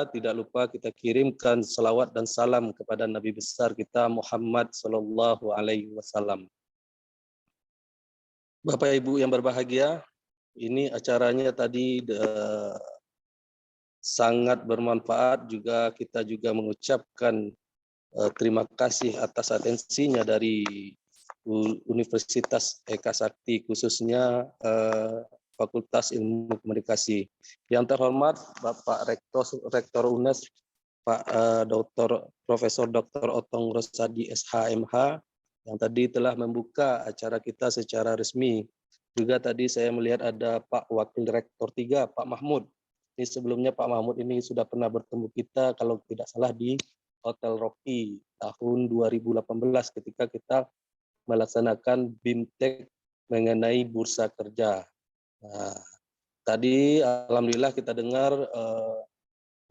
tidak lupa kita kirimkan salawat dan salam kepada Nabi besar kita Muhammad Sallallahu Alaihi Wasallam. Bapak Ibu yang berbahagia, ini acaranya tadi sangat bermanfaat, juga kita juga mengucapkan terima kasih atas atensinya dari Universitas Eka Sakti, khususnya Fakultas Ilmu Komunikasi. Yang terhormat Bapak Rektor UNES, Pak Dr. Profesor Dr. Otong Rosadi SHMH, yang tadi telah membuka acara kita secara resmi. Juga tadi saya melihat ada Pak Wakil Rektor 3, Pak Mahmud. Ini sebelumnya Pak Mahmud ini sudah pernah bertemu kita, kalau tidak salah di Hotel Rocky tahun 2018 ketika kita melaksanakan BIMTEK mengenai bursa kerja. Nah, tadi alhamdulillah kita dengar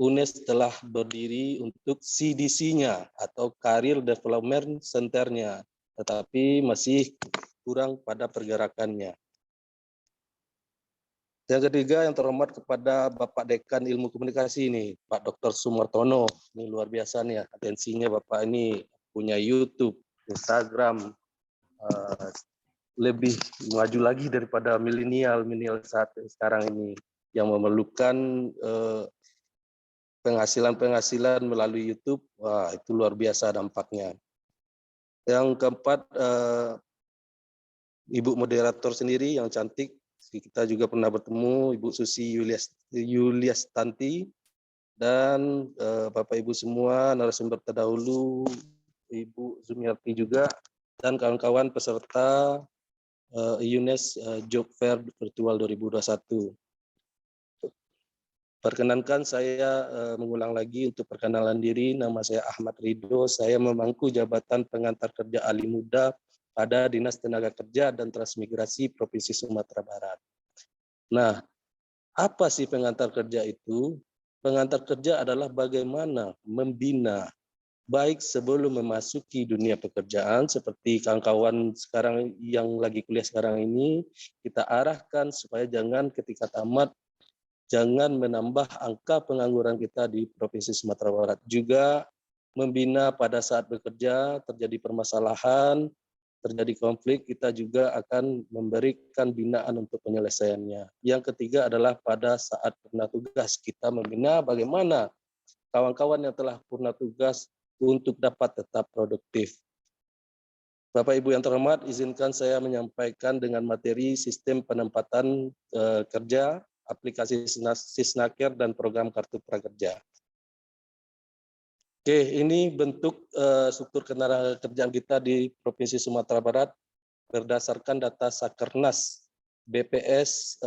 UNES telah berdiri untuk CDC-nya atau Career Development Center-nya, tetapi masih kurang pada pergerakannya. Yang ketiga, yang terhormat kepada Bapak Dekan Ilmu Komunikasi ini, Pak Dr. Sumartono. Ini luar biasa nih, atensinya Bapak ini punya YouTube, Instagram, lebih maju lagi daripada milenial saat sekarang ini yang memerlukan penghasilan melalui YouTube. Wah, itu luar biasa dampaknya. Yang keempat, Ibu moderator sendiri yang cantik, kita juga pernah bertemu, Ibu Susi Yulias Tanti, dan Bapak Ibu semua narasumber terdahulu, Ibu Zumiarti juga, dan kawan-kawan peserta UNES Job Fair Virtual 2021. Perkenankan saya mengulang lagi untuk perkenalan diri. Nama saya Ahmad Ridho, saya memangku jabatan pengantar kerja ahli muda pada Dinas Tenaga Kerja dan Transmigrasi Provinsi Sumatera Barat. Nah, apa sih pengantar kerja itu? Pengantar kerja adalah bagaimana membina, baik sebelum memasuki dunia pekerjaan, seperti kawan-kawan sekarang yang lagi kuliah sekarang ini, kita arahkan supaya jangan ketika tamat, jangan menambah angka pengangguran kita di Provinsi Sumatera Barat. Juga membina pada saat bekerja, terjadi permasalahan, terjadi konflik, kita juga akan memberikan binaan untuk penyelesaiannya. Yang ketiga adalah pada saat purna tugas, kita membina bagaimana kawan-kawan yang telah purna tugas untuk dapat tetap produktif. Bapak Ibu yang terhormat, izinkan saya menyampaikan dengan materi sistem penempatan kerja, aplikasi Sisnaker, dan program kartu prakerja. Oke, ini bentuk struktur ketenagakerjaan kita di Provinsi Sumatera Barat berdasarkan data Sakernas BPS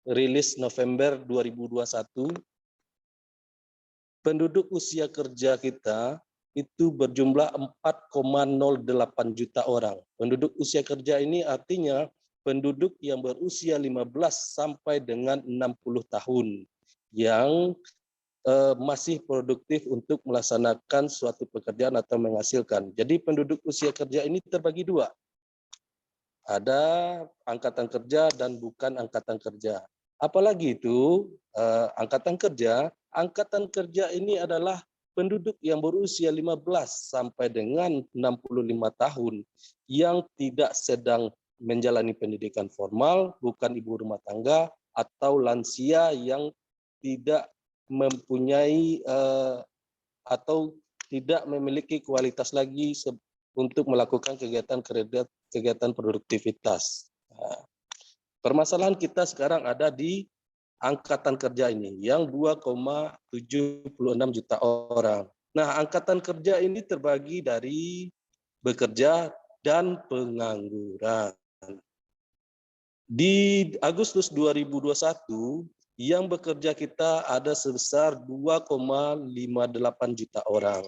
rilis November 2021. Penduduk usia kerja kita itu berjumlah 4,08 juta orang. Penduduk usia kerja ini artinya penduduk yang berusia 15 sampai dengan 60 tahun yang masih produktif untuk melaksanakan suatu pekerjaan atau menghasilkan. Jadi penduduk usia kerja ini terbagi dua. Ada angkatan kerja dan bukan angkatan kerja. Apalagi itu angkatan kerja. Angkatan kerja ini adalah penduduk yang berusia 15 sampai dengan 65 tahun yang tidak sedang menjalani pendidikan formal, bukan ibu rumah tangga, atau lansia yang tidak mempunyai atau tidak memiliki kualitas lagi untuk melakukan kegiatan produktivitas. Permasalahan kita sekarang ada di angkatan kerja ini yang 2,76 juta orang. Nah, angkatan kerja ini terbagi dari bekerja dan pengangguran. Di Agustus 2021, yang bekerja kita ada sebesar 2,58 juta orang.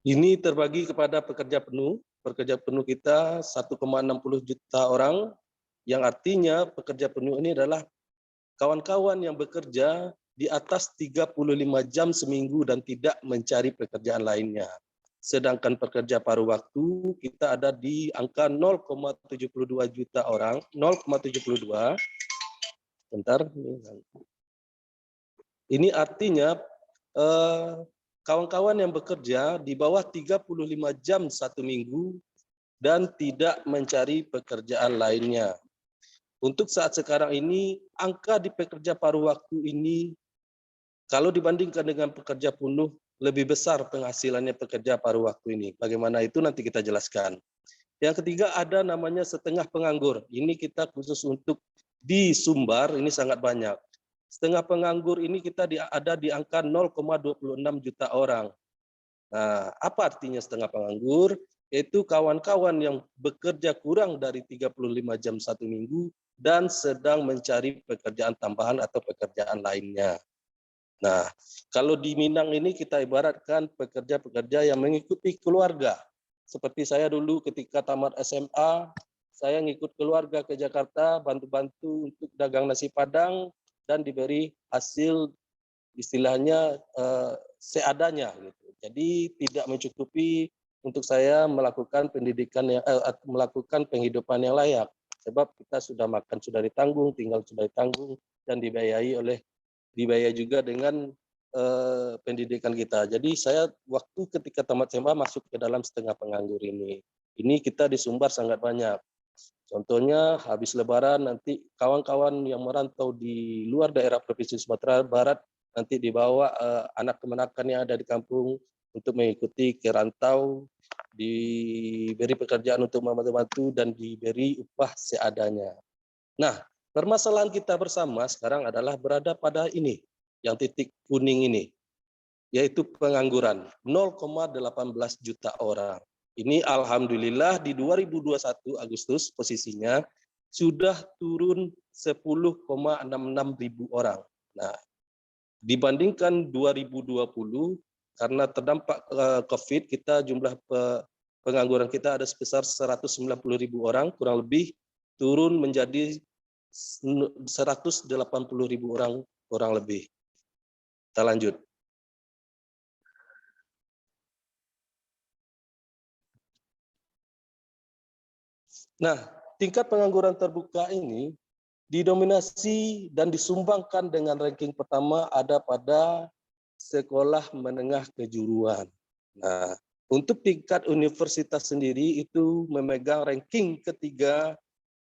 Ini terbagi kepada pekerja penuh. Pekerja penuh kita 1,60 juta orang, yang artinya pekerja penuh ini adalah kawan-kawan yang bekerja di atas 35 jam seminggu dan tidak mencari pekerjaan lainnya. Sedangkan pekerja paruh waktu kita ada di angka 0,72 juta orang, 0,72, Bentar. Ini artinya kawan-kawan yang bekerja di bawah 35 jam satu minggu dan tidak mencari pekerjaan lainnya. Untuk saat sekarang ini, angka di pekerja paruh waktu ini, kalau dibandingkan dengan pekerja penuh, lebih besar penghasilannya pekerja paruh waktu ini. Bagaimana itu nanti kita jelaskan. Yang ketiga ada namanya setengah penganggur. Ini kita khusus untuk di Sumbar, ini sangat banyak. Setengah penganggur ini kita ada di angka 0,26 juta orang. Nah, apa artinya setengah penganggur? Yaitu kawan-kawan yang bekerja kurang dari 35 jam satu minggu dan sedang mencari pekerjaan tambahan atau pekerjaan lainnya. Nah, kalau di Minang ini kita ibaratkan pekerja-pekerja yang mengikuti keluarga. Seperti saya dulu ketika tamat SMA, saya ngikut keluarga ke Jakarta, bantu-bantu untuk dagang nasi Padang, dan diberi hasil istilahnya seadanya. Gitu. Jadi tidak mencukupi untuk saya melakukan pendidikan melakukan penghidupan yang layak. Sebab kita sudah makan sudah ditanggung, tinggal sudah ditanggung, dan dibiayai juga dengan pendidikan kita. Jadi saya waktu ketika tamat SMA masuk ke dalam setengah penganggur ini. Ini kita di Sumbar sangat banyak. Contohnya habis Lebaran nanti kawan-kawan yang merantau di luar daerah Provinsi Sumatera Barat nanti dibawa anak kemenakan yang ada di kampung untuk mengikuti kerantau, diberi pekerjaan untuk membantu dan diberi upah seadanya. Nah, permasalahan kita bersama sekarang adalah berada pada ini, yang titik kuning ini, yaitu pengangguran 0,18 juta orang. Ini alhamdulillah di 2021 Agustus posisinya sudah turun 10,66 ribu orang. Nah, dibandingkan 2020 karena terdampak COVID, kita jumlah pengangguran kita ada sebesar 190 ribu orang, kurang lebih turun menjadi 180 ribu orang lebih. Kita lanjut. Nah, tingkat pengangguran terbuka ini didominasi dan disumbangkan dengan ranking pertama ada pada sekolah menengah kejuruan. Nah, untuk tingkat universitas sendiri itu memegang ranking ketiga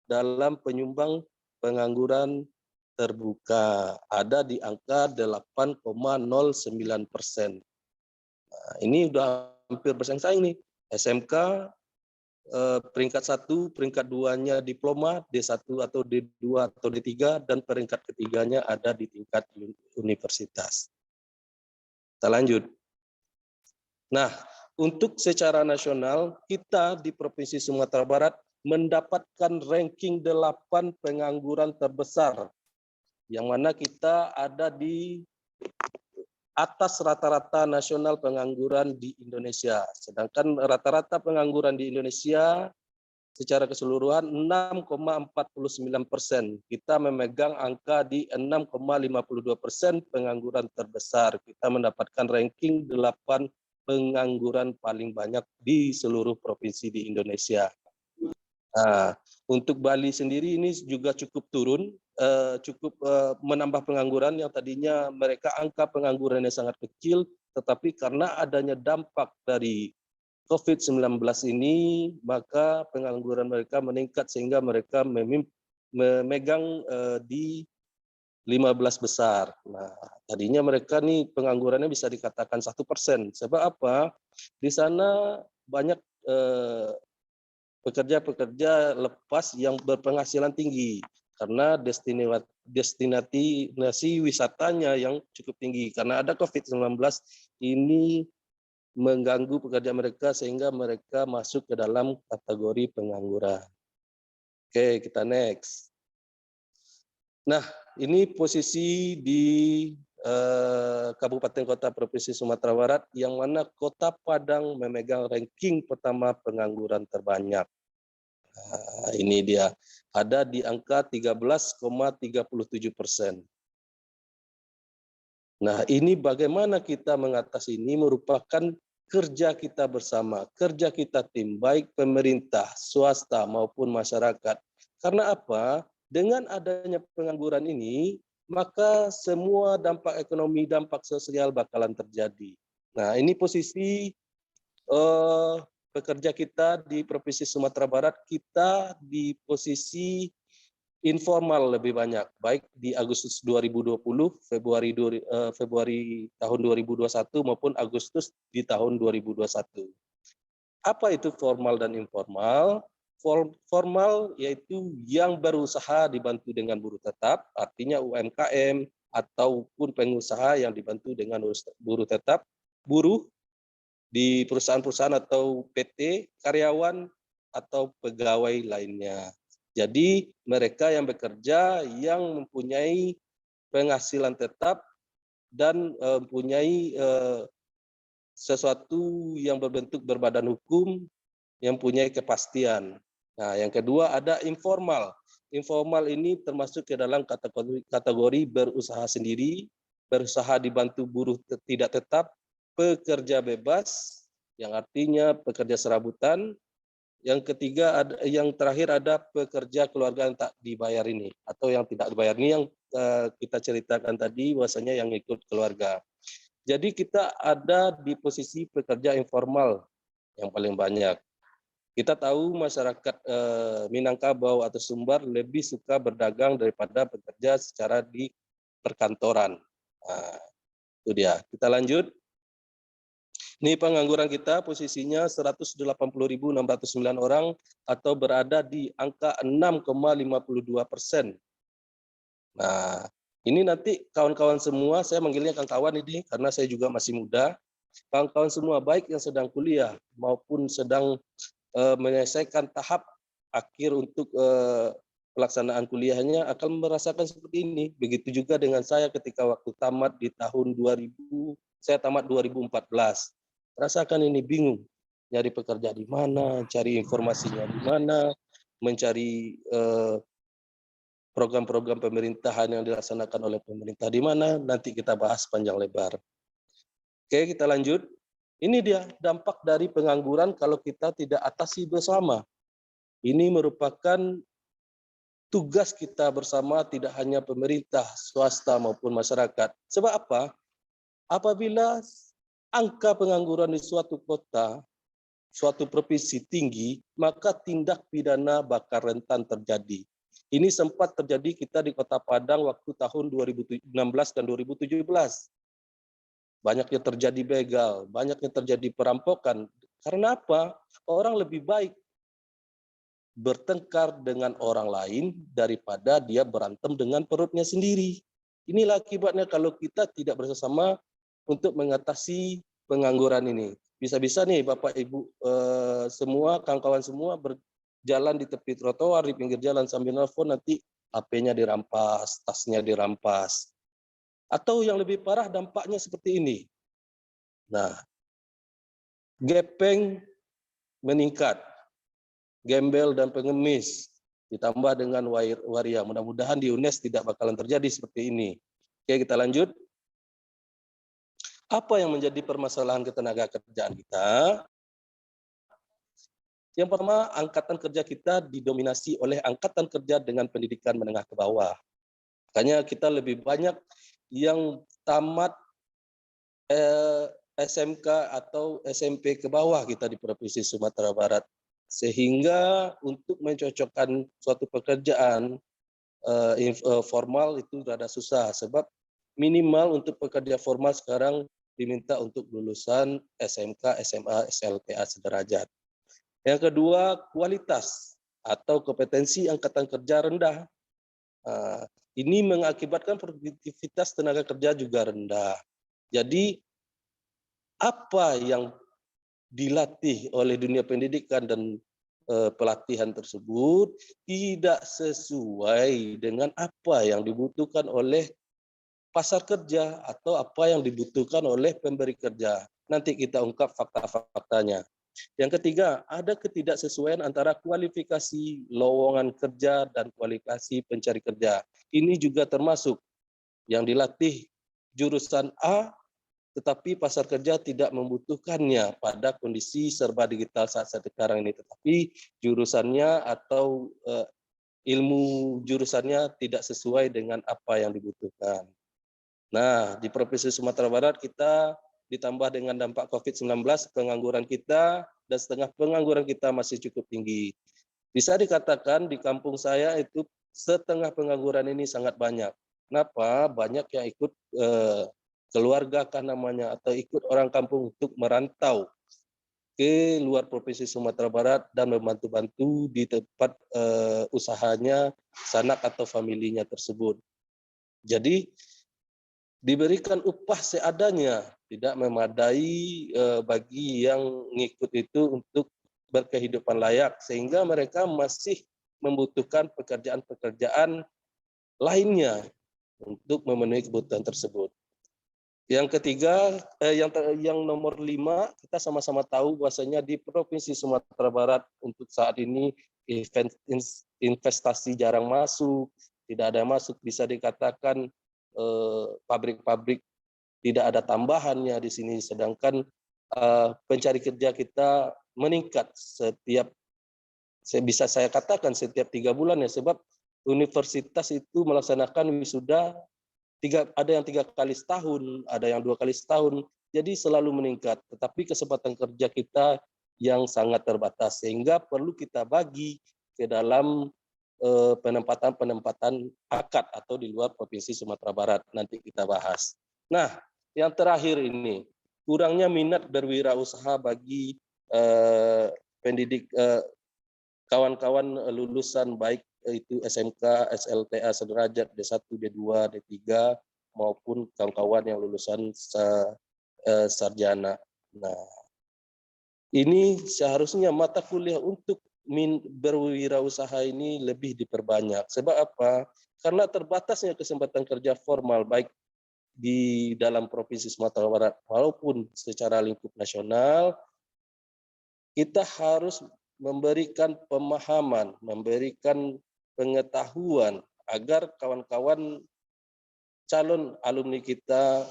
dalam penyumbang pengangguran terbuka, ada di angka 8,09%. Nah, ini udah hampir bersaing nih. SMK peringkat 1, peringkat 2-nya diploma, D1 atau D2 atau D3, dan peringkat ketiganya ada di tingkat universitas. Kita lanjut. Nah, untuk secara nasional, kita di Provinsi Sumatera Barat mendapatkan ranking 8 pengangguran terbesar, yang mana kita ada di atas rata-rata nasional pengangguran di Indonesia. Sedangkan rata-rata pengangguran di Indonesia secara keseluruhan 6,49%. Kita memegang angka di 6,52% pengangguran terbesar. Kita mendapatkan ranking 8 pengangguran paling banyak di seluruh provinsi di Indonesia. Nah, untuk Bali sendiri ini juga cukup turun, cukup menambah pengangguran yang tadinya mereka angka penganggurannya sangat kecil, tetapi karena adanya dampak dari COVID-19 ini, maka pengangguran mereka meningkat sehingga mereka memegang di 15 besar. Nah, tadinya mereka nih penganggurannya bisa dikatakan 1%. Sebab apa? Di sana banyak pekerja-pekerja lepas yang berpenghasilan tinggi karena destinasi wisatanya yang cukup tinggi. Karena ada COVID-19 ini mengganggu pekerja mereka sehingga mereka masuk ke dalam kategori pengangguran. Oke, kita next. Nah, ini posisi di Kabupaten Kota Provinsi Sumatera Barat yang mana Kota Padang memegang ranking pertama pengangguran terbanyak. Nah, ini dia ada di angka 13,37%. Nah, ini bagaimana kita mengatasi ini merupakan kerja kita bersama, kerja kita tim, baik pemerintah, swasta maupun masyarakat. Karena apa? Dengan adanya pengangguran ini, maka semua dampak ekonomi, dampak sosial bakalan terjadi. Nah, ini posisi pekerja kita di Provinsi Sumatera Barat, kita di posisi informal lebih banyak, baik di Agustus 2020, Februari tahun 2021 maupun Agustus di tahun 2021. Apa itu formal dan informal? Formal yaitu yang berusaha dibantu dengan buruh tetap, artinya UMKM ataupun pengusaha yang dibantu dengan buruh tetap, buruh di perusahaan-perusahaan atau PT, karyawan atau pegawai lainnya. Jadi mereka yang bekerja yang mempunyai penghasilan tetap dan mempunyai sesuatu yang berbentuk berbadan hukum yang punya kepastian. Nah, yang kedua ada informal. Informal ini termasuk ke dalam kategori berusaha sendiri, berusaha dibantu buruh tidak tetap, pekerja bebas, yang artinya pekerja serabutan. Yang ketiga, yang terakhir ada pekerja keluarga yang tak dibayar ini, atau yang tidak dibayar ini yang kita ceritakan tadi, bahwasanya yang ikut keluarga. Jadi kita ada di posisi pekerja informal yang paling banyak. Kita tahu masyarakat Minangkabau atau Sumbar lebih suka berdagang daripada bekerja secara di perkantoran. Nah, itu dia. Kita lanjut. Ini pengangguran kita posisinya 180.609 orang atau berada di angka 6,52%. Nah, ini nanti kawan-kawan semua, saya manggilnya kawan-kawan ini karena saya juga masih muda. Kawan-kawan semua baik yang sedang kuliah maupun sedang menyelesaikan tahap akhir untuk pelaksanaan kuliahnya akan merasakan seperti ini. Begitu juga dengan saya ketika waktu tamat di tahun 2000, saya tamat 2014. Rasakan ini bingung, nyari pekerja di mana, cari informasinya di mana, mencari program-program pemerintahan yang dilaksanakan oleh pemerintah di mana, nanti kita bahas panjang lebar. Oke, kita lanjut. Ini dia dampak dari pengangguran kalau kita tidak atasi bersama. Ini merupakan tugas kita bersama, tidak hanya pemerintah, swasta maupun masyarakat. Sebab apa? Apabila angka pengangguran di suatu kota, suatu provinsi tinggi, maka tindak pidana bakal rentan terjadi. Ini sempat terjadi kita di Kota Padang waktu tahun 2016 dan 2017. Banyaknya terjadi begal, banyaknya terjadi perampokan. Karena apa? Orang lebih baik bertengkar dengan orang lain daripada dia berantem dengan perutnya sendiri. Inilah akibatnya kalau kita tidak bersama untuk mengatasi pengangguran ini. Bisa-bisa nih Bapak Ibu semua, kawan-kawan semua berjalan di tepi trotoar, di pinggir jalan sambil nelfon, nanti HP-nya dirampas, tasnya dirampas. Atau yang lebih parah dampaknya seperti ini. Nah, gepeng meningkat, gembel dan pengemis, ditambah dengan waria. Mudah-mudahan di UNES tidak bakalan terjadi seperti ini. Oke, kita lanjut. Apa yang menjadi permasalahan ketenaga kerjaan kita? Yang pertama, angkatan kerja kita didominasi oleh angkatan kerja dengan pendidikan menengah ke bawah. Makanya kita lebih banyak yang tamat SMK atau SMP ke bawah kita di Provinsi Sumatera Barat. Sehingga untuk mencocokkan suatu pekerjaan formal itu rada susah. Sebab minimal untuk pekerja formal sekarang diminta untuk lulusan SMK, SMA, SLTA sederajat. Yang kedua, kualitas atau kompetensi angkatan kerja rendah. Ini mengakibatkan produktivitas tenaga kerja juga rendah. Jadi apa yang dilatih oleh dunia pendidikan dan pelatihan tersebut tidak sesuai dengan apa yang dibutuhkan oleh pasar kerja atau apa yang dibutuhkan oleh pemberi kerja. Nanti kita ungkap fakta-faktanya. Yang ketiga, ada ketidaksesuaian antara kualifikasi lowongan kerja dan kualifikasi pencari kerja. Ini juga termasuk yang dilatih jurusan A, tetapi pasar kerja tidak membutuhkannya pada kondisi serba digital saat sekarang ini. Tetapi jurusannya atau ilmu jurusannya tidak sesuai dengan apa yang dibutuhkan. Nah, di Provinsi Sumatera Barat kita ditambah dengan dampak COVID-19, pengangguran kita dan setengah pengangguran kita masih cukup tinggi. Bisa dikatakan di kampung saya itu setengah pengangguran ini sangat banyak. Kenapa? Banyak yang ikut keluarga kah namanya, atau ikut orang kampung untuk merantau ke luar Provinsi Sumatera Barat dan membantu-bantu di tempat usahanya sanak atau familinya tersebut. Jadi diberikan upah seadanya, tidak memadai bagi yang ngikut itu untuk berkehidupan layak, sehingga mereka masih membutuhkan pekerjaan-pekerjaan lainnya untuk memenuhi kebutuhan tersebut. Yang ketiga, yang nomor 5, kita sama-sama tahu bahwasanya di Provinsi Sumatera Barat untuk saat ini investasi jarang masuk, tidak ada masuk, bisa dikatakan pabrik-pabrik tidak ada tambahannya di sini, sedangkan pencari kerja kita meningkat bisa saya katakan setiap 3 bulan ya, sebab universitas itu melaksanakan wisuda ada yang 3 kali setahun, ada yang 2 kali setahun, jadi selalu meningkat. Tetapi kesempatan kerja kita yang sangat terbatas, sehingga perlu kita bagi ke dalam penempatan akad atau di luar Provinsi Sumatera Barat. Nanti kita bahas. Nah, yang terakhir ini, kurangnya minat berwirausaha bagi pendidik kawan-kawan lulusan baik itu SMK, SLTA sederajat D1, D2, D3 maupun kawan-kawan yang lulusan sarjana. Nah, ini seharusnya mata kuliah untuk berwirausaha ini lebih diperbanyak. Sebab apa? Karena terbatasnya kesempatan kerja formal baik di dalam Provinsi Sumatera Barat maupun secara lingkup nasional, kita harus memberikan pemahaman, memberikan pengetahuan agar kawan-kawan calon alumni kita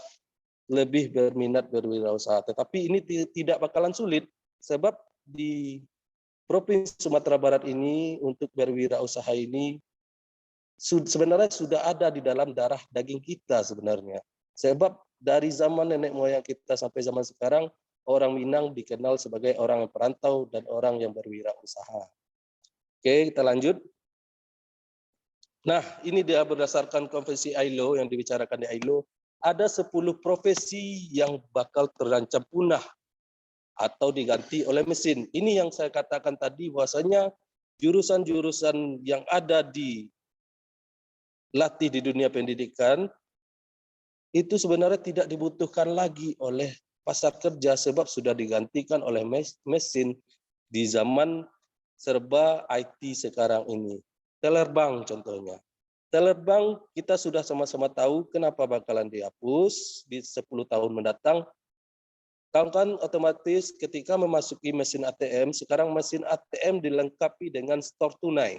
lebih berminat berwirausaha. Tetapi ini tidak bakalan sulit, sebab di Provinsi Sumatera Barat ini untuk berwirausaha ini sebenarnya sudah ada di dalam darah daging kita sebenarnya. Sebab dari zaman nenek moyang kita sampai zaman sekarang, orang Minang dikenal sebagai orang yang perantau dan orang yang berwirausaha. Oke, kita lanjut. Nah, ini dia berdasarkan konvensi ILO yang dibicarakan di ILO, ada 10 profesi yang bakal terancam punah atau diganti oleh mesin. Ini yang saya katakan tadi, bahwasanya jurusan-jurusan yang ada di latih di dunia pendidikan itu sebenarnya tidak dibutuhkan lagi oleh pasar kerja, sebab sudah digantikan oleh mesin di zaman serba IT sekarang ini. Teller bank contohnya. Teller bank kita sudah sama-sama tahu kenapa bakalan dihapus di 10 tahun mendatang. Kawan-kawan otomatis ketika memasuki mesin ATM, sekarang mesin ATM dilengkapi dengan store tunai,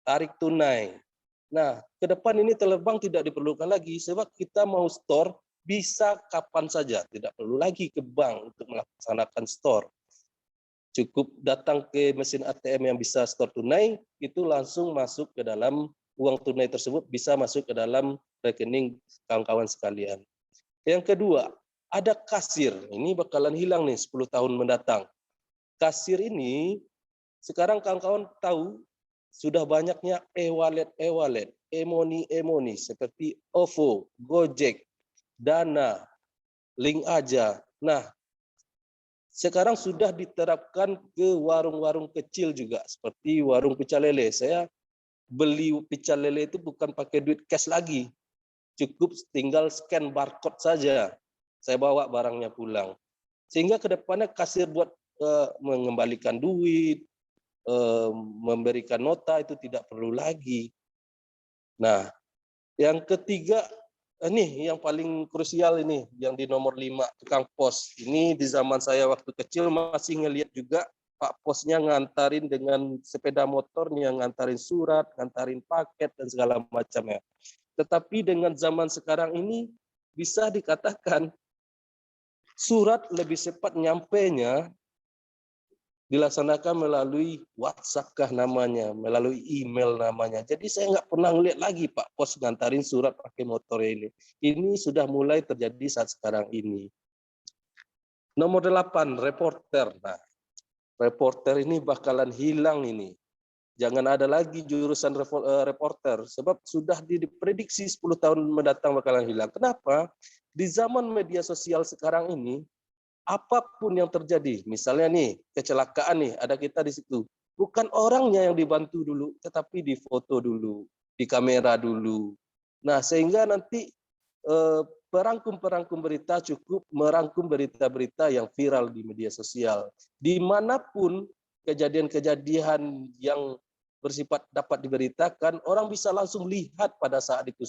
tarik tunai. Nah, ke depan ini teller bank tidak diperlukan lagi, sebab kita mau store bisa kapan saja, tidak perlu lagi ke bank untuk melaksanakan store. Cukup datang ke mesin ATM yang bisa store tunai, itu langsung masuk ke dalam uang tunai tersebut, bisa masuk ke dalam rekening kawan-kawan sekalian. Yang kedua, ada kasir. Ini bakalan hilang nih 10 tahun mendatang. Kasir ini sekarang kawan-kawan tahu sudah banyaknya e-wallet, e-money seperti OVO, Gojek, Dana, Link Aja. Nah, sekarang sudah diterapkan ke warung-warung kecil juga, seperti warung pecel lele. Saya beli pecel lele itu bukan pakai duit cash lagi, cukup tinggal scan barcode saja. Saya bawa barangnya pulang. Sehingga ke depannya kasir buat mengembalikan duit, memberikan nota itu tidak perlu lagi. Nah, yang ketiga, ini yang paling krusial ini, yang di nomor 5, tukang pos. Ini di zaman saya waktu kecil masih ngelihat juga Pak Posnya ngantarin dengan sepeda motornya, ngantarin surat, ngantarin paket, dan segala macamnya. Tetapi dengan zaman sekarang ini, bisa dikatakan surat lebih cepat nyampenya dilaksanakan melalui WhatsApp kah namanya, melalui email namanya. Jadi saya nggak pernah ngeliat lagi Pak Pos ngantarin surat pakai motor ini. Ini sudah mulai terjadi saat sekarang ini. Nomor 8, reporter. Nah, reporter ini bakalan hilang ini. Jangan ada lagi jurusan reporter, sebab sudah diprediksi 10 tahun mendatang bakalan hilang. Kenapa? Di zaman media sosial sekarang ini, apapun yang terjadi, misalnya nih, kecelakaan nih, ada kita di situ. Bukan orangnya yang dibantu dulu, tetapi difoto dulu, di kamera dulu. Nah, sehingga nanti perangkum berita cukup merangkum berita-berita yang viral di media sosial. Dimanapun kejadian-kejadian yang bersifat dapat diberitakan, orang bisa langsung lihat pada saat itu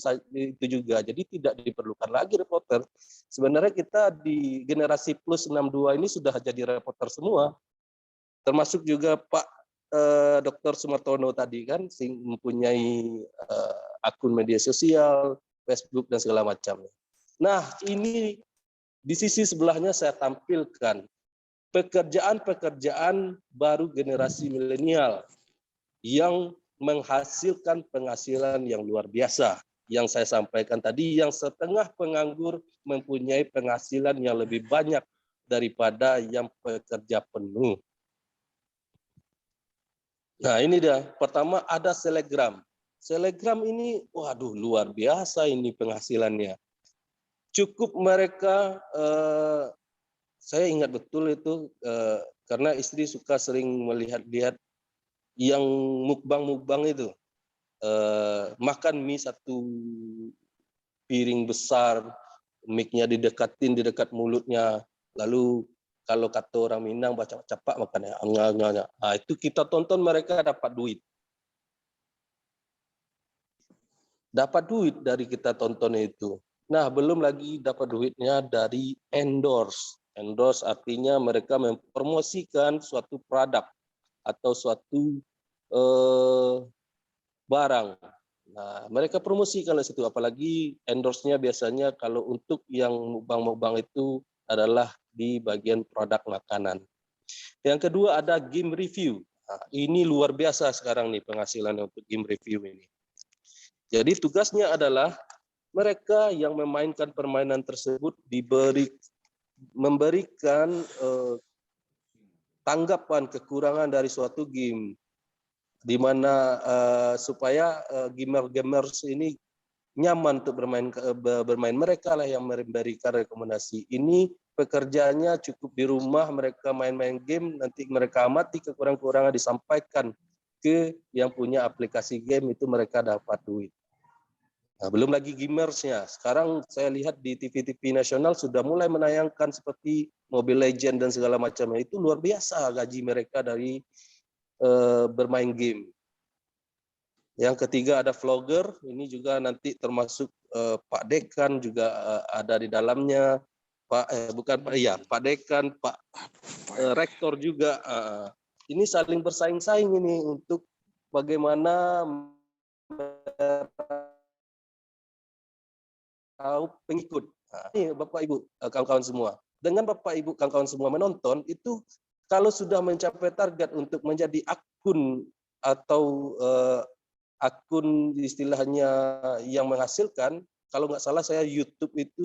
juga. Jadi tidak diperlukan lagi reporter. Sebenarnya kita di generasi plus 62 ini sudah jadi reporter semua. Termasuk juga Pak Dr. Sumartono tadi kan mempunyai akun media sosial, Facebook dan segala macamnya. Nah, ini di sisi sebelahnya saya tampilkan pekerjaan-pekerjaan baru generasi milenial yang menghasilkan penghasilan yang luar biasa. Yang saya sampaikan tadi, yang setengah penganggur mempunyai penghasilan yang lebih banyak daripada yang pekerja penuh. Nah ini dia, pertama ada Selegram. Selegram ini, waduh luar biasa ini penghasilannya. Cukup mereka, saya ingat betul itu, karena istri suka sering melihat-lihat yang mukbang itu, makan mie satu piring besar, mic-nya didekatin di dekat mulutnya, lalu kalau kata orang Minang baca capak makannya, nah, itu kita tonton mereka dapat duit. Dapat duit dari kita tonton itu. Nah, belum lagi dapat duitnya dari endorse. Endorse artinya mereka mempromosikan suatu produk atau suatu barang. Nah, mereka promosikan di situ, apalagi endorse-nya biasanya kalau untuk yang mukbang-mukbang itu adalah di bagian produk makanan. Yang kedua ada game review. Nah, ini luar biasa sekarang nih penghasilan untuk game review ini. Jadi tugasnya adalah mereka yang memainkan permainan tersebut memberikan tanggapan kekurangan dari suatu game, di mana supaya gamer-gamers ini nyaman untuk bermain. Mereka lah yang memberikan rekomendasi. Ini pekerjaannya cukup di rumah, mereka main-main game, nanti mereka amati kekurangan-kekurangan disampaikan ke yang punya aplikasi game, itu mereka dapat duit. Nah, belum lagi gamersnya. Sekarang saya lihat di TV-TV nasional sudah mulai menayangkan seperti Mobile Legends dan segala macamnya. Itu luar biasa gaji mereka dari bermain game. Yang ketiga ada vlogger. Ini juga nanti termasuk Pak Dekan juga ada di dalamnya. Pak Dekan, Pak Rektor juga. Ini saling bersaing-saing ini untuk bagaimana pengikut. Nah, ini Bapak Ibu, kawan-kawan semua. Dengan Bapak Ibu, kawan-kawan semua menonton, itu kalau sudah mencapai target untuk menjadi akun atau akun istilahnya yang menghasilkan, kalau nggak salah saya YouTube itu